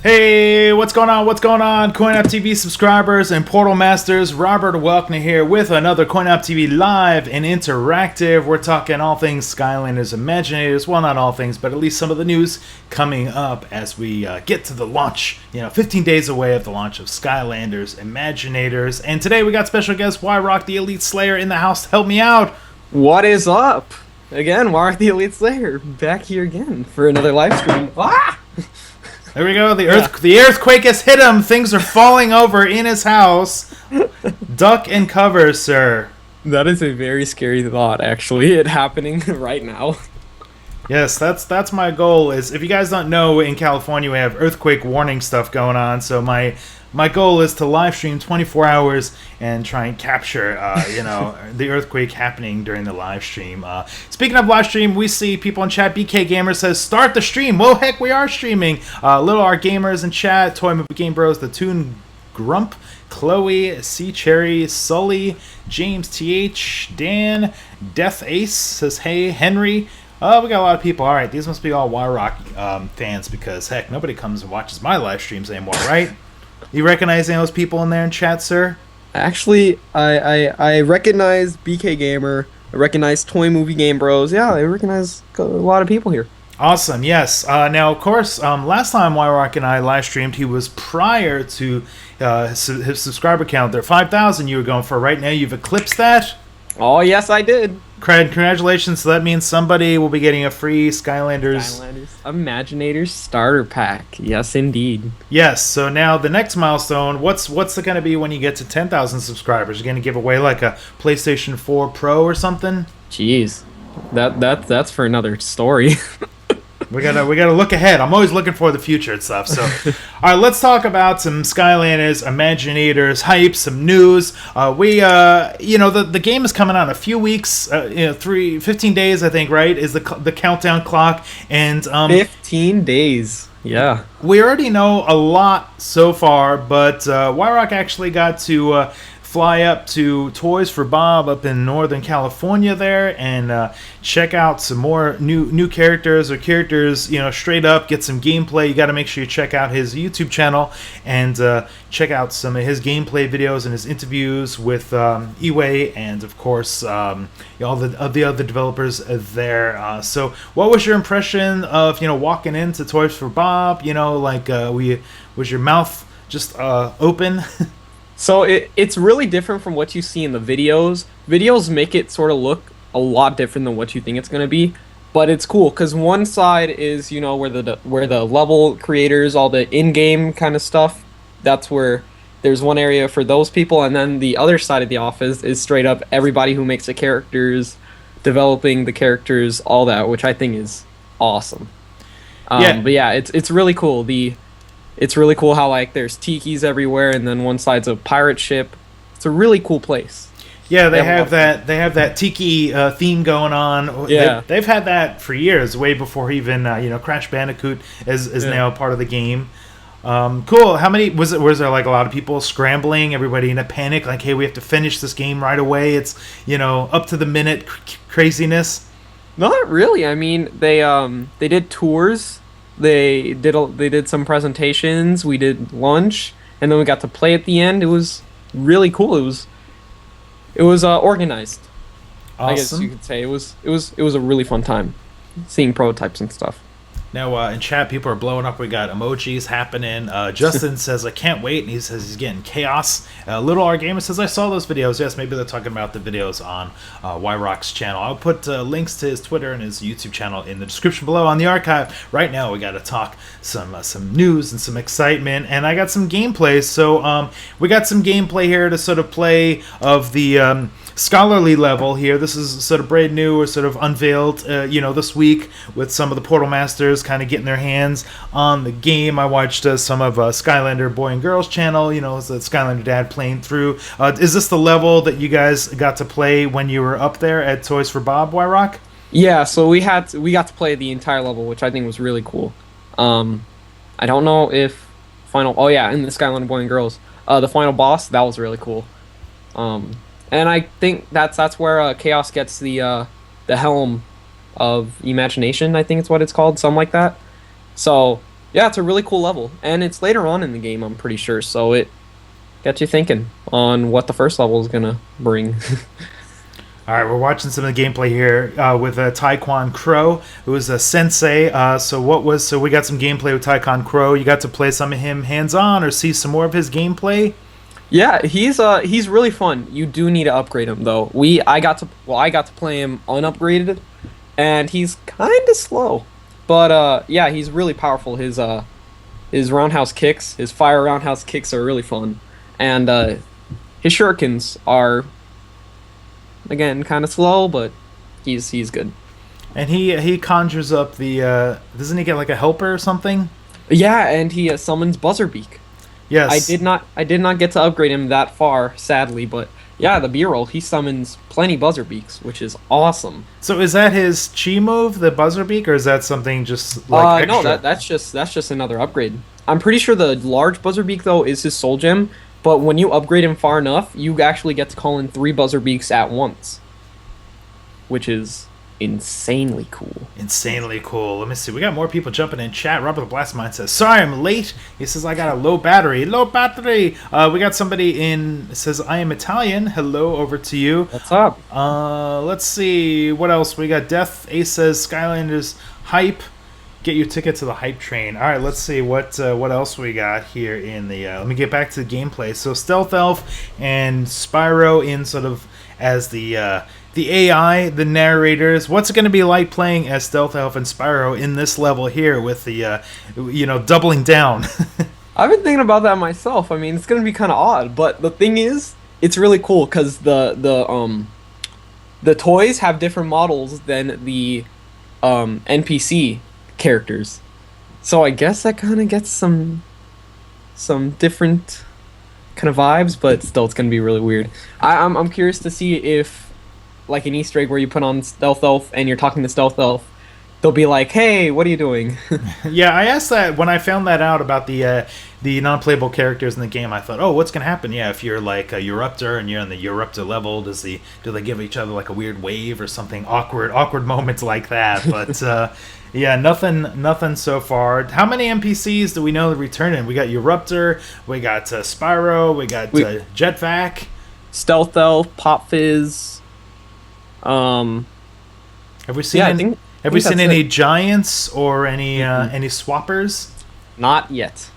Hey, what's going on? What's going on? CoinOpTV subscribers and Portal Masters, Robert Welkner here with another CoinOpTV live and interactive. We're talking all things Skylanders Imaginators. Well, not all things, but at least some of the news coming up as we get to the launch. 15 days away of the launch of Skylanders Imaginators. And today we got special guest Yroc, the Elite Slayer, in the house to help me out. What is up? Again, Yroc, the Elite Slayer, back here again for another live stream. Ah! There we go. The earthquake has hit him. Things are falling over in his house. Duck and cover, sir. That is a very scary thought, actually. It happening right now. Yes, that's my goal. Is if you guys don't know, in California we have earthquake warning stuff going on. So my goal is to live stream 24 hours and try and capture, the earthquake happening during the live stream. Speaking of live stream, we see people in chat. BK Gamer says, start the stream. Well, heck, we are streaming. Little R Gamers in chat. Toy Movie Game Bros, The Toon Grump, Chloe, C Cherry, Sully, James TH, Dan, Death Ace says, hey, Henry. We got a lot of people. All right, these must be all Yroc fans because, heck, nobody comes and watches my live streams anymore, right? You recognize any of those people in there in chat, sir? Actually, I recognize BK Gamer. I recognize Toy Movie Game Bros. Yeah, I recognize a lot of people here. Awesome, yes. Now, of course, last time Yroc and I live streamed, he was prior to his subscriber count. There 5,000 you were going for. Right now, you've eclipsed that. Oh, yes, I did. Congratulations. So that means somebody will be getting a free Skylanders Imaginator starter pack. Yes, indeed. Yes. So now the next milestone, what's it going to be when you get to 10,000 subscribers? You're going to give away like a PlayStation 4 Pro or something? Jeez. That's for another story. We gotta look ahead. I'm always looking for the future and stuff. So, all right, let's talk about some Skylanders Imaginators hype, some news. The game is coming out in a few weeks. 15 days, I think. Right, is the countdown clock, and 15 days. Yeah. We already know a lot so far, but Yroc actually got to fly up to Toys for Bob up in Northern California there and check out some more new characters or characters, straight up, get some gameplay. You got to make sure you check out his YouTube channel and check out some of his gameplay videos and his interviews with Iway and, of course, all the other developers there. So what was your impression of, walking into Toys for Bob? Was your mouth just open? So it's really different from what you see in the videos. Videos make it sort of look a lot different than what you think it's going to be, but it's cool because one side is where the level creators, all the in-game kind of stuff. That's where there's one area for those people, and then the other side of the office is straight up everybody who makes the characters, developing the characters, all that, which I think is awesome. But yeah, it's really cool. It's really cool how there's tikis everywhere, and then one side's a pirate ship. It's a really cool place. Yeah, they have that tiki theme going on. Yeah, they've had that for years, way before even Crash Bandicoot is now a part of the game. Cool. How many was there like a lot of people scrambling? Everybody in a panic, like, hey, we have to finish this game right away. It's up to the minute craziness. Not really. I mean, they did tours. They did some presentations. We did lunch, and then we got to play at the end. It was really cool. It was organized. Awesome. I guess you could say it was a really fun time seeing prototypes and stuff. Now, in chat, people are blowing up. We got emojis happening. Justin says, I can't wait, and he says he's getting chaos. Little R Gamer says, I saw those videos. Yes, maybe they're talking about the videos on Yroc's channel. I'll put links to his Twitter and his YouTube channel in the description below on the archive. Right now, we got to talk some news and some excitement, and I got some gameplay. So we got some gameplay here to sort of play of the scholarly level here. This is sort of brand new or sort of unveiled, this week with some of the Portal Masters kind of getting their hands on the game. I watched some of Skylander Boy and Girls channel, the Skylander Dad playing through. Is this the level that you guys got to play when you were up there at Toys for Bob, Yroc? Yeah, so we got to play the entire level, which I think was really cool. I don't know if in the Skylander Boy and Girls, the final boss, that was really cool. And I think that's where Chaos gets the helm of imagination. I think it's what it's called, something like that. So Yeah, it's a really cool level, and it's later on in the game, I'm pretty sure. So it gets you thinking on what the first level is gonna bring. All right, we're watching some of the gameplay here with Taekwon Crow, who is a sensei. So we got some gameplay with Taekwon Crow. You got to play some of him hands-on or see some more of his gameplay. Yeah, he's really fun. You do need to upgrade him though. I got to play him unupgraded, and he's kind of slow. But yeah, he's really powerful. His roundhouse kicks, his fire roundhouse kicks are really fun, and his shurikens are again kind of slow, but he's good. And he conjures up the doesn't he get like a helper or something? Yeah, and he summons Buzzerbeak. Yes. I did not get to upgrade him that far, sadly, but yeah, the B-roll, he summons plenty Buzzerbeaks, which is awesome. So is that his chi move, the Buzzerbeak, or is that something just like extra? No, that's just another upgrade. I'm pretty sure the large Buzzerbeak though is his soul gem, but when you upgrade him far enough, you actually get to call in 3 Buzzerbeaks at once, which is insanely cool. Insanely cool. Let me see. We got more people jumping in chat. Robert the Blastmind says, "Sorry, I'm late." He says, "I got a low battery." Low battery. We got somebody in. Says, "I am Italian." Hello, over to you. What's up? Let's see what else we got. Death Ace says, "Skylanders hype. Get your ticket to the hype train." All right, let's see what else we got here in the. Let me get back to the gameplay. So Stealth Elf and Spyro in sort of as the AI, the narrators. What's it going to be like playing as Stealth Elf and Spyro in this level here with the, doubling down? I've been thinking about that myself. I mean, it's gonna be kind of odd, but the thing is, it's really cool because the toys have different models than the NPC characters. So I guess that kind of gets some different kind of vibes, but still, it's gonna be really weird. I'm curious to see if, like an Easter egg where you put on Stealth Elf and you're talking to Stealth Elf, they'll be like, "Hey, what are you doing?" Yeah, I asked that when I found that out about the non-playable characters in the game. I thought, oh, what's gonna happen? Yeah, if you're like a Euruptor and you're on the Euruptor level, do they give each other like a weird wave or something awkward moments like that? But yeah, nothing so far. How many NPCs do we know returning? We got Euruptor, we got Spyro, we got Jetvac, Stealth Elf, Pop Fizz. Have we seen? Have we seen any giants or any swappers? Not yet.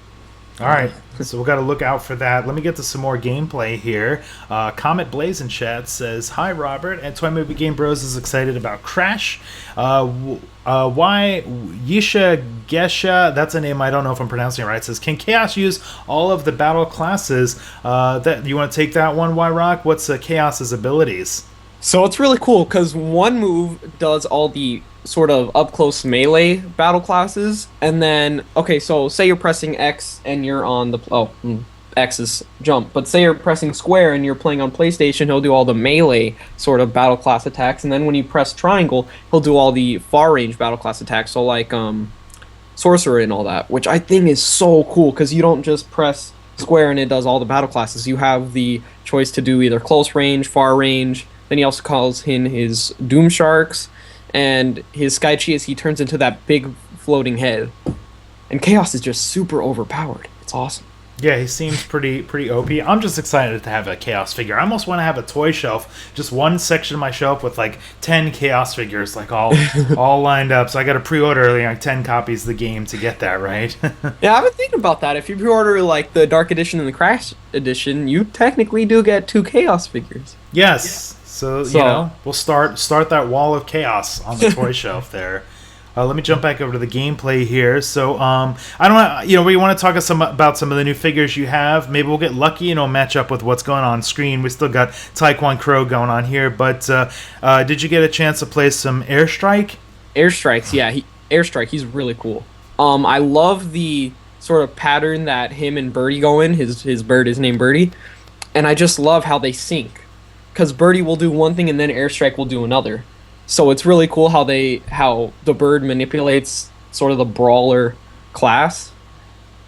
All right, so we've got to look out for that. Let me get to some more gameplay here. Comet Blaze in chat says, "Hi, Robert. And Toy Movie Game Bros is excited about Crash. Why Yisha Gesha? That's a name I don't know if I'm pronouncing it right. Says, can Chaos use all of the battle classes? That you want to take that one, Yroc? What's Chaos's abilities?" So it's really cool because one move does all the sort of up-close melee battle classes, and then, okay, so say you're pressing X and you're on the... X is jump, but say you're pressing square and you're playing on PlayStation, he'll do all the melee sort of battle class attacks, and then when you press triangle, he'll do all the far-range battle class attacks, so like Sorcerer and all that, which I think is so cool because you don't just press square and it does all the battle classes. You have the choice to do either close range, far range. Then he also calls in his Doom Sharks, and his Sky Chi as he turns into that big floating head. And Chaos is just super overpowered. It's awesome. Yeah, he seems pretty OP. I'm just excited to have a Chaos figure. I almost want to have a toy shelf, just one section of my shelf with like 10 Chaos figures, like all lined up. So I got to pre-order like 10 copies of the game to get that, right? Yeah, I've been thinking about that. If you pre-order like the Dark Edition and the Crash Edition, you technically do get 2 Chaos figures. Yes. So we'll start that wall of chaos on the toy shelf there. Let me jump back over to the gameplay here. So I don't we want to talk about some of the new figures you have. Maybe we'll get lucky and it'll match up with what's going on screen. We still got Taekwon Crow going on here, but did you get a chance to play some Airstrike? Airstrikes, yeah. Airstrike, he's really cool. I love the sort of pattern that him and Birdie go in. His bird is named Birdie, and I just love how they sync. Because Birdie will do one thing and then Airstrike will do another. So it's really cool how the bird manipulates sort of the brawler class.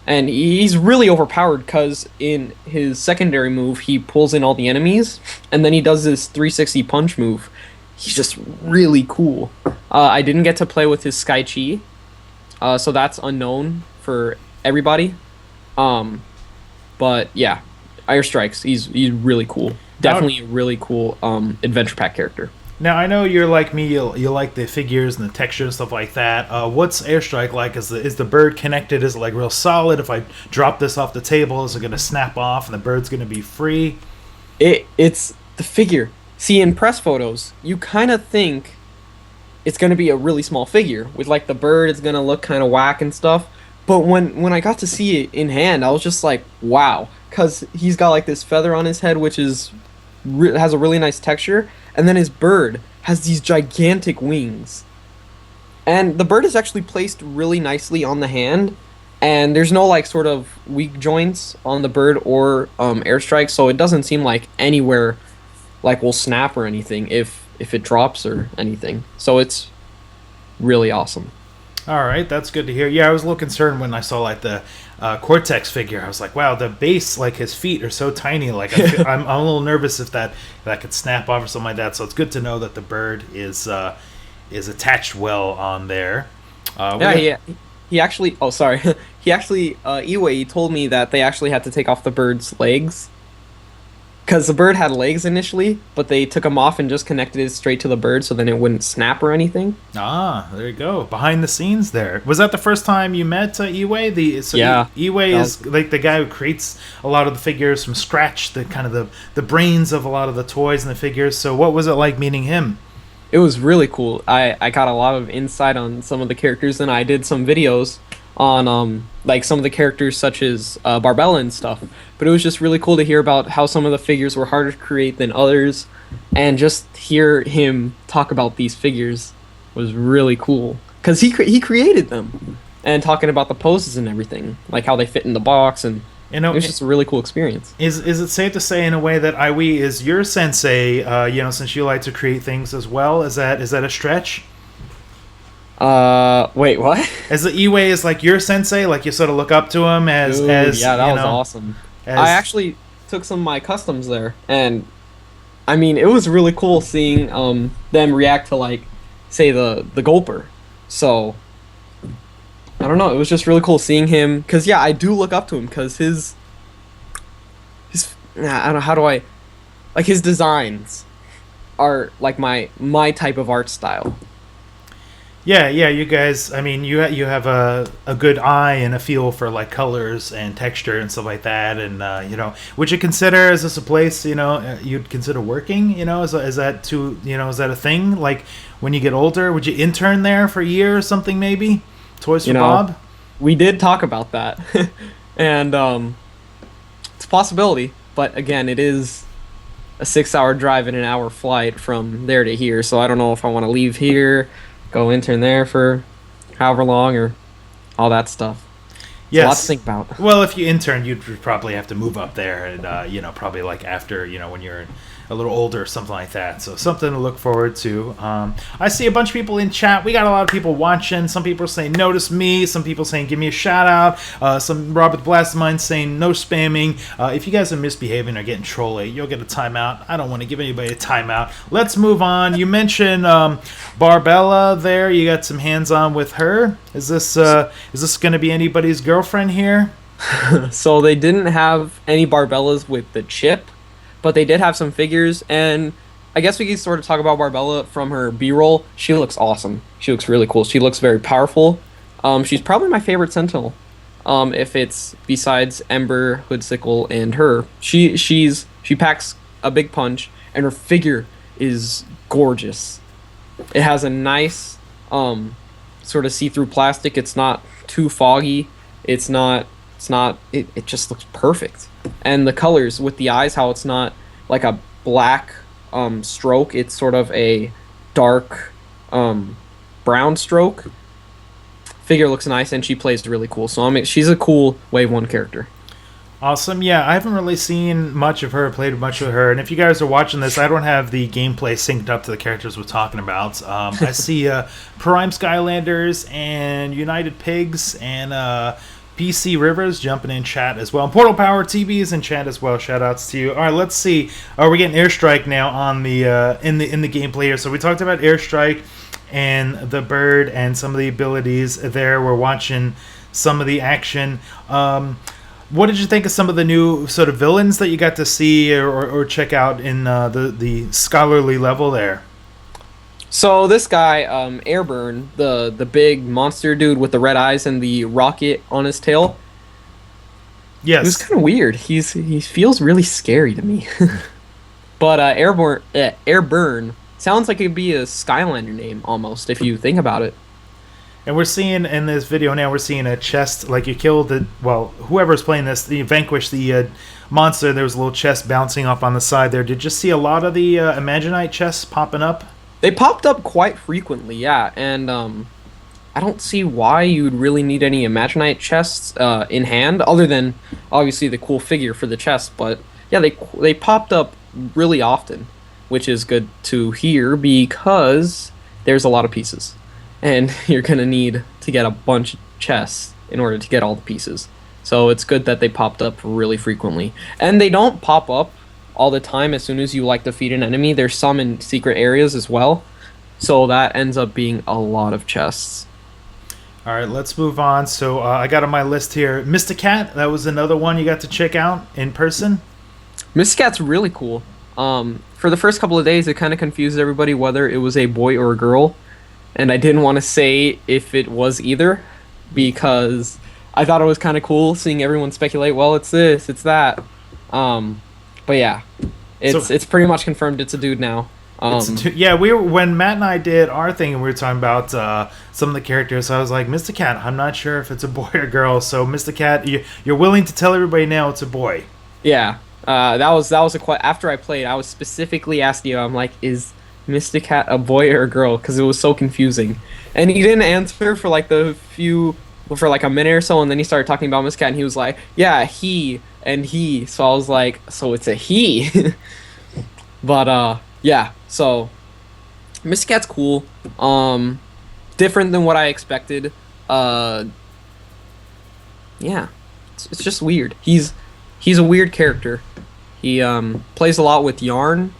And he's really overpowered because in his secondary move, he pulls in all the enemies. And then he does this 360 punch move. He's just really cool. I didn't get to play with his Sky Chi. So that's unknown for everybody. But yeah, Airstrikes, he's really cool. Definitely a really cool adventure pack character. Now, I know you're like me, you like the figures and the texture and stuff like that. What's Airstrike like? Is the bird connected? Is it like real solid? If I drop this off the table, is it going to snap off and the bird's going to be free? It's the figure. See, in press photos, you kind of think it's going to be a really small figure. With like the bird, it's going to look kind of whack and stuff. But when I got to see it in hand, I was just like, wow. Because he's got like this feather on his head, which is has a really nice texture. And then his bird has these gigantic wings. And the bird is actually placed really nicely on the hand. And there's no like sort of weak joints on the bird or Airstrike, so it doesn't seem like anywhere like will snap or anything if it drops or anything. So it's really awesome. All right, that's good to hear. Yeah, I was a little concerned when I saw like the Cortex figure. I was like, wow, the base, like his feet are so tiny. Like I'm a little nervous if that could snap off or something like that. So it's good to know that the bird is attached well on there. He actually. Oh, sorry. He actually. Iway told me that they actually had to take off the bird's legs. Because the bird had legs initially, but they took them off and just connected it straight to the bird so then it wouldn't snap or anything. Ah, there you go. Behind the scenes there. Was that the first time you met Iway? Yeah. Iway is like the guy who creates a lot of the figures from scratch, the kind of the brains of a lot of the toys and the figures. So what was it like meeting him? It was really cool. I got a lot of insight on some of the characters, and I did some videos on like some of the characters such as Barbella and stuff. But it was just really cool to hear about how some of the figures were harder to create than others, and just hear him talk about these figures was really cool because he created them, and talking about the poses and everything, like how they fit in the box, and it was just a really cool experience. Is it safe to say in a way that Iway is your sensei? Since you like to create things as well, is that a stretch? Wait, what? As the Iway is like your sensei, like you sort of look up to him as yeah, that was awesome. I actually took some of my customs there, and I mean, it was really cool seeing them react to like, say the Gulper. So I don't know, it was just really cool seeing him, because yeah, I do look up to him because his I don't know, how do I, like, his designs are like my type of art style. Yeah, you guys. I mean, you have a good eye and a feel for like colors and texture and stuff like that. And would you consider, is this a place you'd consider working? Is that is that a thing? Like when you get older, would you intern there for a year or something? Maybe Toys for Bob. We did talk about that, and it's a possibility. But again, it is a 6-hour drive and an hour flight from there to here. So I don't know if I want to leave here, go intern there for however long, or all that stuff. Yes. A lot to think about. Well, if you intern, you'd probably have to move up there, and probably like after when you're a little older or something like that. So something to look forward to. I see a bunch of people in chat. We got a lot of people watching. Some people are saying notice me. Some people saying give me a shout out. Some Robert Blastmine saying no spamming. If you guys are misbehaving or getting trolly, you'll get a timeout. I don't want to give anybody a timeout. Let's move on. You mentioned Barbella there. You got some hands on with her. Is this going to be anybody's girlfriend here? So they didn't have any Barbellas with the chip, but they did have some figures, and I guess we could sort of talk about Barbella from her B-roll. She looks awesome. She looks really cool. She looks very powerful. She's probably my favorite Sentinel, if it's besides Ember, Hoodsickle, and her. She packs a big punch, and her figure is gorgeous. It has a nice sort of see-through plastic. It's not too foggy. It just looks perfect. And the colors with the eyes, how it's not like a black stroke, it's sort of a dark brown stroke. Figure looks nice, and she plays really cool. So she's a cool Wave 1 character. Awesome. Yeah, I haven't really seen much of her, played much with her. And if you guys are watching this, I don't have the gameplay synced up to the characters we're talking about. I see Prime Skylanders and United Pigs and BC Rivers jumping in chat as well. And Portal Power TV is in chat as well. Shout outs to you. All right, let's see. We're getting Airstrike now on the in the gameplay here. So we talked about Airstrike and the bird and some of the abilities there. We're watching some of the action. What did you think of some of the new sort of villains that you got to see or check out in the scholarly level there? So this guy, Airburn, the big monster dude with the red eyes and the rocket on his tail. Yes, he was kind of weird. He feels really scary to me. But Airburn sounds like it'd be a Skylander name almost if you think about it. And we're seeing in this video now, we're seeing a chest, like you killed the, well, whoever's playing this, you vanquished the monster. There was a little chest bouncing up on the side there. Did you see a lot of the Imaginite chests popping up? They popped up quite frequently, yeah, and I don't see why you'd really need any Imaginite chests in hand, other than obviously the cool figure for the chest, but yeah, they popped up really often, which is good to hear because there's a lot of pieces. And you're going to need to get a bunch of chests in order to get all the pieces. So it's good that they popped up really frequently. And they don't pop up all the time as soon as you like defeat an enemy. There's some in secret areas as well. So that ends up being a lot of chests. All right, let's move on. So I got on my list here, Mr. Cat. That was another one you got to check out in person. Mr. Cat's really cool. For the first couple of days, it kind of confused everybody whether it was a boy or a girl. And I didn't want to say if it was either, because I thought it was kind of cool seeing everyone speculate, well, it's this, it's that. But yeah, it's pretty much confirmed it's a dude now. Yeah, when Matt and I did our thing and we were talking about some of the characters, I was like, Mr. Cat, I'm not sure if it's a boy or girl. So Mr. Cat, you're willing to tell everybody now it's a boy. Yeah, that was after I played, I was specifically asking you, I'm like, is Mr. Cat a boy or a girl, because it was so confusing, and he didn't answer for like a minute or so, and then he started talking about Mr. Cat, and he was like, yeah, he and he, so I was like, so it's a he. But yeah, so Mr. Cat's cool, different than what I expected. Yeah, it's just weird. He's a weird character. He plays a lot with yarn.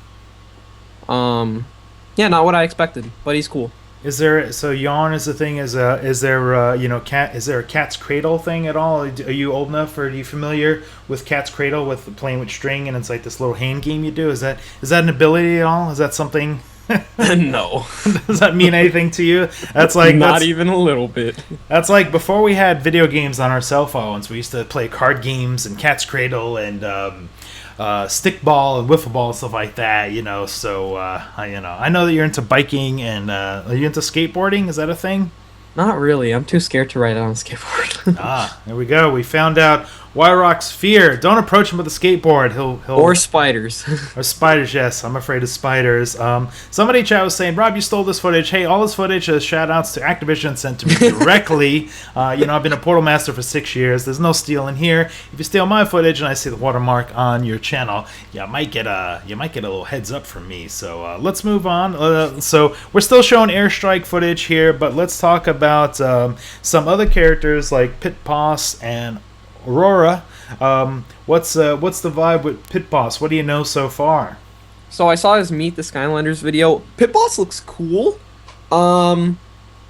Yeah, not what I expected, but he's cool. Is there, so yarn is the thing? Is there is there a Cat's Cradle thing at all? Are you old enough, or are you familiar with Cat's Cradle, with playing with string, and it's like this little hand game you do? Is that an ability at all? Is that something? No. Does that mean anything to you? That's not even a little bit. That's like before we had video games on our cell phones. We used to play card games and Cat's Cradle and stickball and wiffle ball and stuff like that, so I know that you're into biking, and are you into skateboarding? Is that a thing? Not really. I'm too scared to ride on a skateboard. There we go. We found out Yroc's fear. Don't approach him with a skateboard. He'll or spiders. Or spiders, yes. I'm afraid of spiders. Somebody in chat was saying, Rob, you stole this footage. Hey, all this footage is shout-outs to Activision sent to me directly. I've been a Portal Master for 6 years. There's no stealing here. If you steal my footage and I see the watermark on your channel, you might get a little heads up from me. So let's move on. So we're still showing airstrike footage here, but let's talk about some other characters like Pit Boss and Aurora. What's the vibe with Pit Boss? What do you know so far? So I saw his Meet the Skylanders video. Pit Boss looks cool. Again,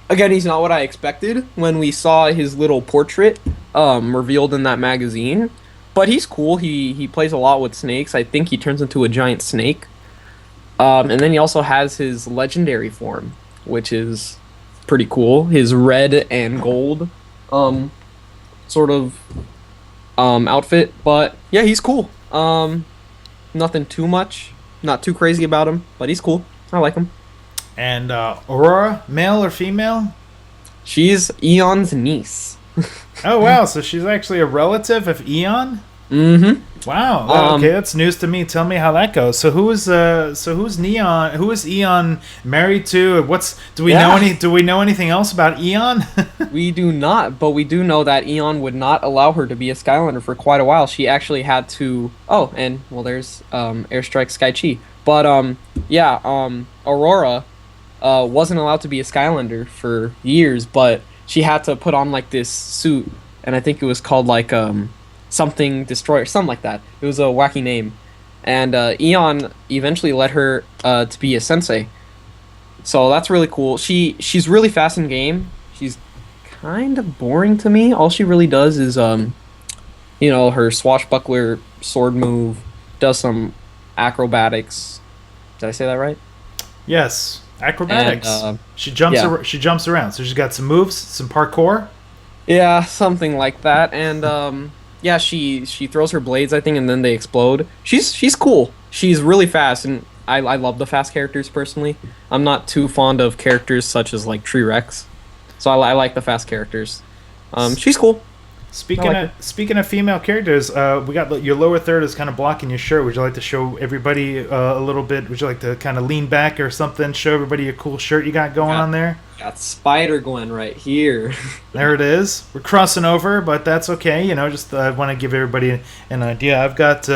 he's not what I expected when we saw his little portrait revealed in that magazine. But he's cool. He plays a lot with snakes. I think he turns into a giant snake. And then he also has his legendary form, which is pretty cool. His red and gold sort of outfit. But yeah, he's cool. Nothing too much. Not too crazy about him, but he's cool. I like him. And Aurora, male or female? She's Eon's niece. Oh wow, so she's actually a relative of Eon? Mm-hmm. Wow. Okay, that's news to me. Tell me how that goes. So who's Neon? Who is Eon married to? Do we know anything else about Eon? We do not, but we do know that Eon would not allow her to be a Skylander for quite a while. She actually had to. Oh, and well, there's Airstrike Sky Chi. But Aurora wasn't allowed to be a Skylander for years, but she had to put on like this suit, and I think it was called like something Destroyer, something like that. It was a wacky name. And Eon eventually let her to be a Sensei. So that's really cool. She's really fast in game. She's kind of boring to me. All she really does is her swashbuckler sword move, does some acrobatics. Did I say that right? Yes, acrobatics. And, she jumps. yeah. She jumps around. So she's got some moves, some parkour. Yeah, something like that. And yeah, she throws her blades, I think, and then they explode. She's cool. She's really fast, and I love the fast characters personally. I'm not too fond of characters such as like Tree Rex, so I like the fast characters. She's cool. Speaking of female characters, we got your lower third is kind of blocking your shirt. Would you like to show everybody a little bit? Would you like to kind of lean back or something? Show everybody a cool shirt you got going on there. Got Spider Gwen right here. There it is. We're crossing over, but that's okay. Just I want to give everybody an idea. I've got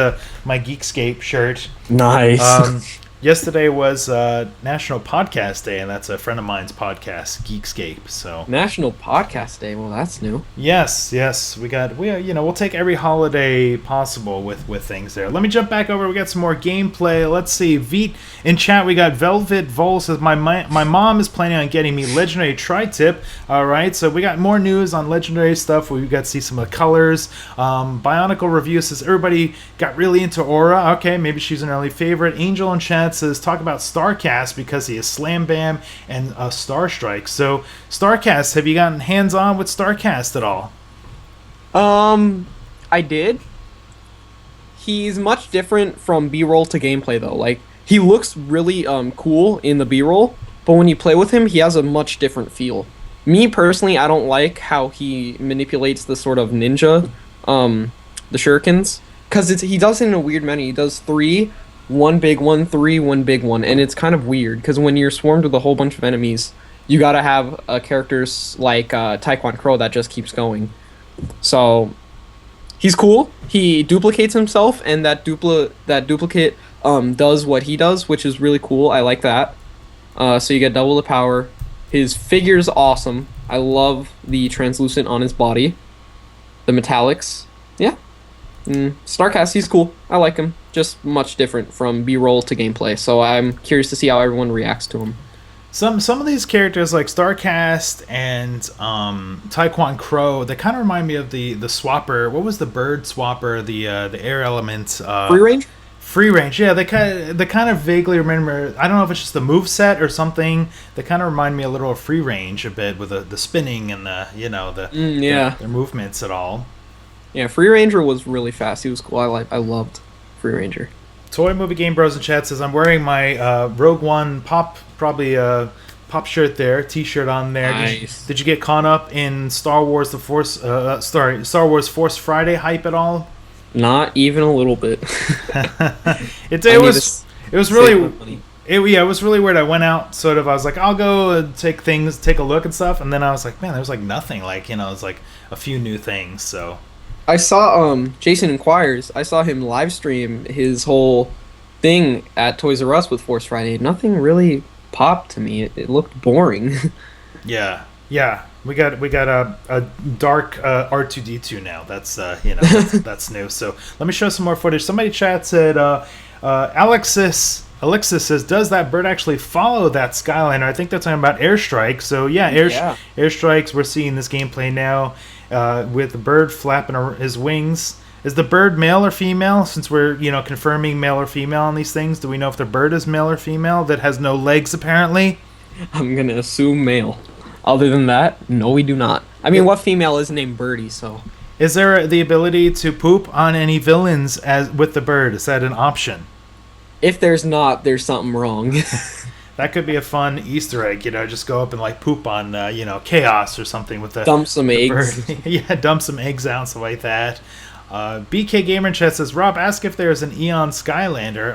my Geekscape shirt. Nice. Yesterday was National Podcast Day, and that's a friend of mine's podcast, Geekscape. So National Podcast Day. Well, that's new. Yes, we'll take every holiday possible with things there. Let me jump back over. We got some more gameplay. Let's see. Veet in chat. We got Velvet Vol says my mom is planning on getting me Legendary Tri-Tip. All right, so we got more news on Legendary stuff. We got to see some of the colors. Bionicle Review says everybody got really into Aura. Okay, maybe she's an early favorite. Angel in chat says talk about Starcast because he is Slam Bam and Star Strike. So Starcast, have you gotten hands on with Starcast at all? I did. He's much different from B-roll to gameplay though. Like he looks really cool in the B-roll, but when you play with him, he has a much different feel. Me personally, I don't like how he manipulates the sort of ninja, the shurikens, because he does it in a weird manner. He does 3, 1 big one, 3, 1 big one, and it's kind of weird because when you're swarmed with a whole bunch of enemies, you gotta have characters like Taekwon Crow that just keeps going. So he's cool. He duplicates himself, and that duplicate does what he does, which is really cool. I like that. So you get double the power. His figure's awesome. I love the translucent on his body. The metallics. Yeah. Starcast, he's cool. I like him. Just much different from B-roll to gameplay. So I'm curious to see how everyone reacts to him. Some of these characters like Starcast and Taekwon Crow, they kind of remind me of the swapper. What was the bird swapper? The air element. Free range. Free range. Yeah, they kind of vaguely remember. I don't know if it's just the move set or something. They kind of remind me a little of Free Range a bit with the spinning and their movements at all. Yeah, Free Ranger was really fast. He was cool. I loved Free Ranger. Toy Movie Game Bros in chat says I'm wearing my Rogue One pop shirt there, T-shirt on there. Nice. Did you get caught up in Star Wars Star Wars Force Friday hype at all? Not even a little bit. It was really weird. I went out I was like, I'll go take a look and stuff, and then I was like, man, there was like nothing. Like, it was like a few new things. So I saw Jason Inquires. I saw him live stream his whole thing at Toys R Us with Force Friday. Nothing really popped to me. It looked boring. Yeah. We got a dark R2D2 now. That's that's new. So let me show some more footage. Somebody chat said Alexis says, does that bird actually follow that Skylander? I think they're talking about airstrike. So airstrikes. We're seeing this gameplay now with the bird flapping his wings. Is the bird male or female? Since we're confirming male or female on these things, do we know if the bird is male or female that has no legs apparently? I'm gonna assume male. Other than that, no, we do not. I mean, what female is named Birdie? So, is there the ability to poop on any villains with the bird? Is that an option? If there's not, there's something wrong. That could be a fun Easter egg. Just go up and like poop on Chaos or something with the dump some eggs. Yeah, dump some eggs out, something like that. BK Gamer in chat says, Rob, ask if there's an Eon Skylander.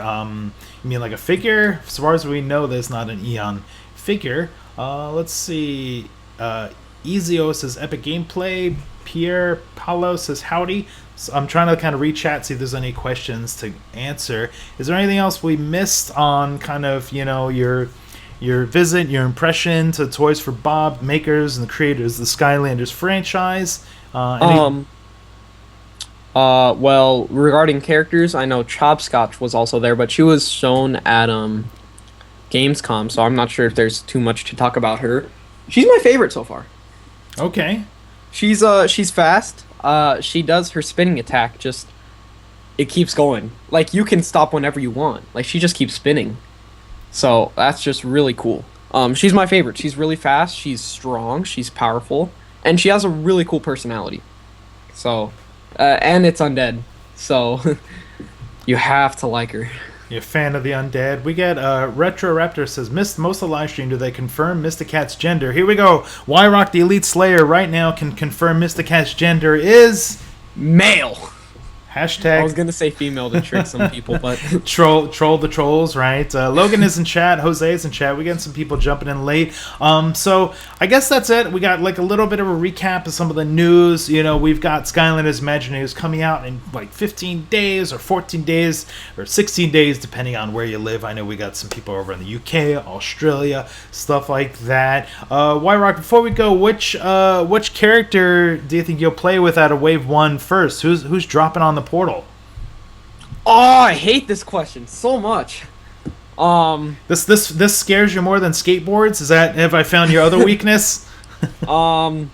You mean like a figure? As far as we know, there's not an Eon figure. Let's see. Ezio says epic gameplay. Pierre Paulo says howdy. So I'm trying to kind of read chat, see if there's any questions to answer. Is there anything else we missed on kind of your visit, your impression to Toys for Bob makers and the creators of the Skylanders franchise? Well, regarding characters, I know Chopscotch was also there, but she was shown at Gamescom, so I'm not sure if there's too much to talk about her. She's my favorite so far. Okay. She's fast. She does her spinning attack. Just it keeps going. Like you can stop whenever you want. Like she just keeps spinning. So that's just really cool. She's my favorite. She's really fast. She's strong. She's powerful, and she has a really cool personality. So, and it's undead. So you have to like her. You a fan of the undead? We get Retro Raptor says, missed most of the live stream. Do they confirm Mr. Cat's gender? Here we go. Yroc the Elite Slayer right now can confirm Mr. Cat's gender is Male. hashtag. I was gonna say female to trick some people, but troll the trolls, right? Logan is in chat. Jose is in chat. We got some people jumping in late. So I guess that's it. We got like a little bit of a recap of some of the news. You know, we've got Skylanders Imaginators coming out in like 15 days or 14 days or 16 days, depending on where you live. I know we got some people over in the UK, Australia, stuff like that. Yroc, before we go, which character do you think you'll play with out of Wave 1 first? Who's dropping on the portal? oh, I hate this question so much. This scares you more than skateboards? Have I found your other weakness? Yeah,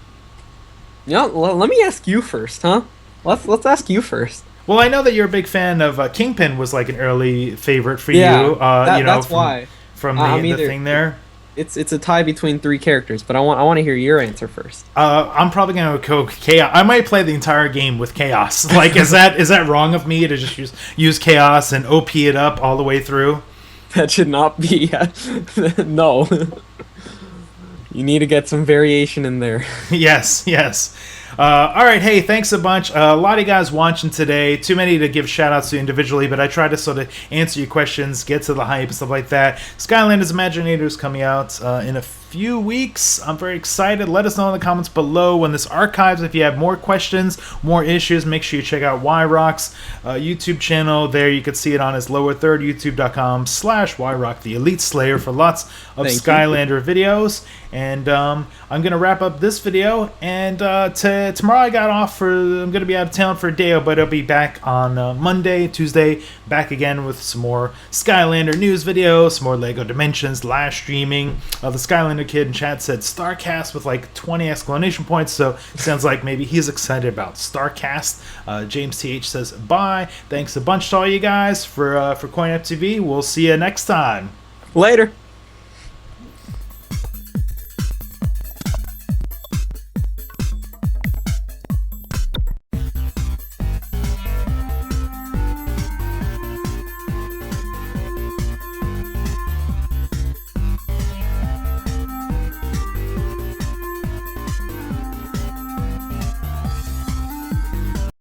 let me ask you first, huh? Let's ask you first. Well, I know that you're a big fan of Kingpin. Was like an early favorite for Yeah, you. that's why. From the thing there. It's a tie between three characters, but I want to hear your answer first. I'm probably gonna go Chaos. I might play the entire game with Chaos. Like, is that wrong of me to just use Chaos and OP it up all the way through? That should not be. No. You need to get some variation in there. Yes. All right, hey, thanks a bunch. A lot of you guys watching today. Too many to give shout-outs to individually, but I try to sort of answer your questions, get to the hype, stuff like that. Skylanders Imaginators coming out in a few weeks. I'm very excited. Let us know in the comments below when this archives. If you have more questions, more issues, make sure you check out Yroc's YouTube channel. There you can see it on his lower third, youtube.com/Yroc the Elite Slayer for lots of Skylander videos. And I'm going to wrap up this video. And tomorrow I'm going to be out of town for a day, but I'll be back on Monday, Tuesday, back again with some more Skylander news videos, some more LEGO Dimensions, live streaming. The Skylander kid in chat said StarCast with like 20 exclamation points, so sounds like maybe he's excited about StarCast. James TH says bye. Thanks a bunch to all you guys for CoinOpTV. We'll see you next time. Later.